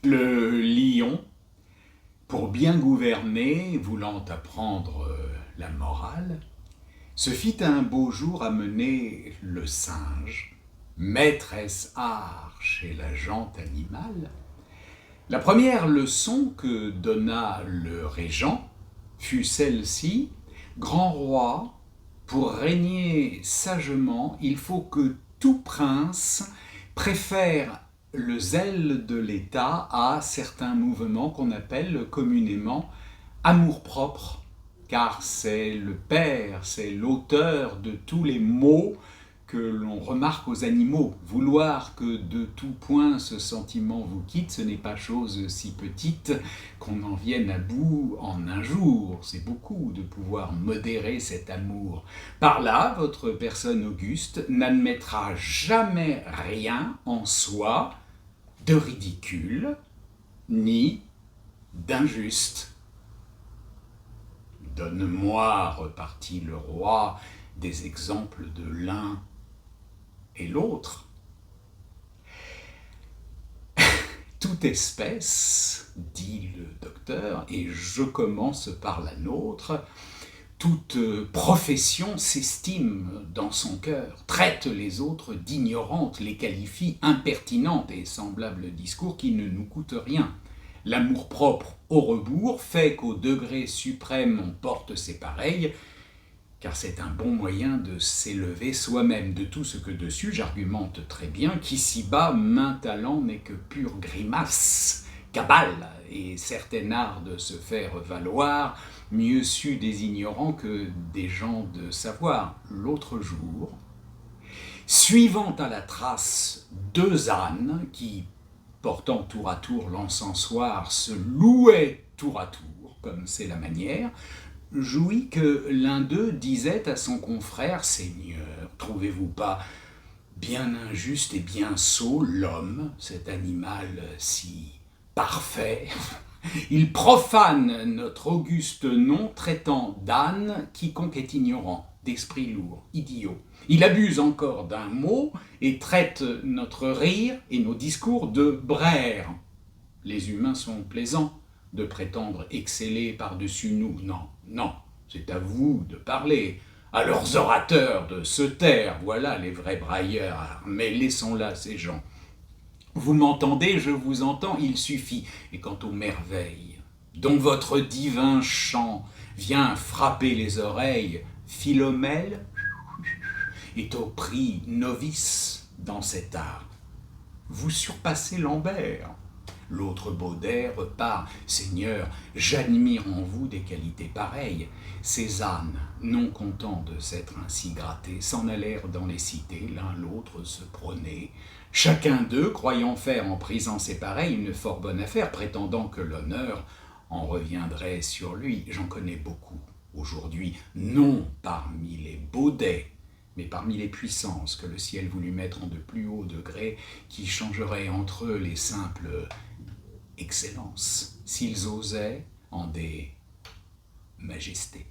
Le lion, pour bien gouverner, voulant apprendre la morale, se fit un beau jour amener le singe, maîtresse art chez la gente animale. La première leçon que donna le régent fut celle-ci: grand roi, pour régner sagement, il faut que tout prince préfère le zèle de l'État à certains mouvements qu'on appelle communément amour-propre, car c'est le père, c'est l'auteur de tous les maux que l'on remarque aux animaux. Vouloir que de tout point ce sentiment vous quitte, ce n'est pas chose si petite qu'on en vienne à bout en un jour. C'est beaucoup de pouvoir modérer cet amour. Par là, votre personne auguste n'admettra jamais rien en soi de ridicule ni d'injuste. Donne-moi, repartit le roi, des exemples de l'un et l'autre. Toute espèce, dit le docteur, et je commence par la nôtre, toute profession s'estime dans son cœur, traite les autres d'ignorantes, les qualifie impertinentes et semblables discours qui ne nous coûtent rien. L'amour-propre au rebours fait qu'au degré suprême on porte ses pareils, car c'est un bon moyen de s'élever soi-même de tout ce que dessus j'argumente très bien qu'ici-bas maint talent n'est que pure grimace, cabale et certain art de se faire valoir, mieux su des ignorants que des gens de savoir. L'autre jour, suivant à la trace deux ânes qui, portant tour à tour l'encensoir, se louaient tour à tour, comme c'est la manière, jouit que l'un d'eux disait à son confrère: « Seigneur, trouvez-vous pas bien injuste et bien sot l'homme, cet animal si parfait ? Il profane notre auguste nom, traitant d'âne quiconque est ignorant, d'esprit lourd, idiot. Il abuse encore d'un mot et traite notre rire et nos discours de braire. Les humains sont plaisants de prétendre exceller par-dessus nous. Non, non, c'est à vous de parler, à leurs orateurs de se taire, voilà les vrais brailleurs, mais laissons-là ces gens. Vous m'entendez, je vous entends, il suffit. Et quant aux merveilles dont votre divin chant vient frapper les oreilles, Philomèle est au prix novice dans cet art. Vous surpassez Lambert. L'autre Baudet repart: « Seigneur, j'admire en vous des qualités pareilles. » Ces ânes, non contents de s'être ainsi grattés, s'en allèrent dans les cités, l'un l'autre se prôner. Chacun d'eux, croyant faire en prisant ses pareils une fort bonne affaire, prétendant que l'honneur en reviendrait sur lui. J'en connais beaucoup aujourd'hui, non parmi les Baudets, mais parmi les puissances que le ciel voulut mettre en de plus hauts degrés, qui changeraient entre eux les simples excellences, s'ils osaient, en des majestés.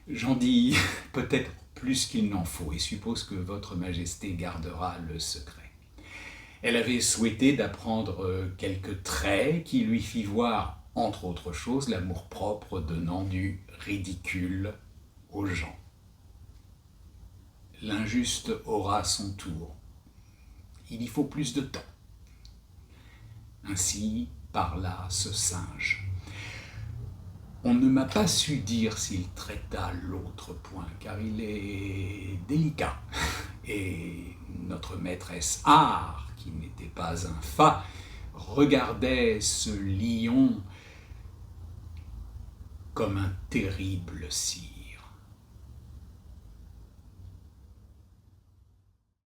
J'en dis peut-être plus qu'il n'en faut, et suppose que votre majesté gardera le secret. Elle avait souhaité d'apprendre quelques traits qui lui fit voir, entre autres choses, l'amour-propre donnant du ridicule aux gens. L'injuste aura son tour. Il y faut plus de temps. Ainsi parla ce singe. On ne m'a pas su dire s'il traita l'autre point, car il est délicat. Et notre maîtresse art, qui n'était pas un fat, regardait ce lion comme un terrible cire.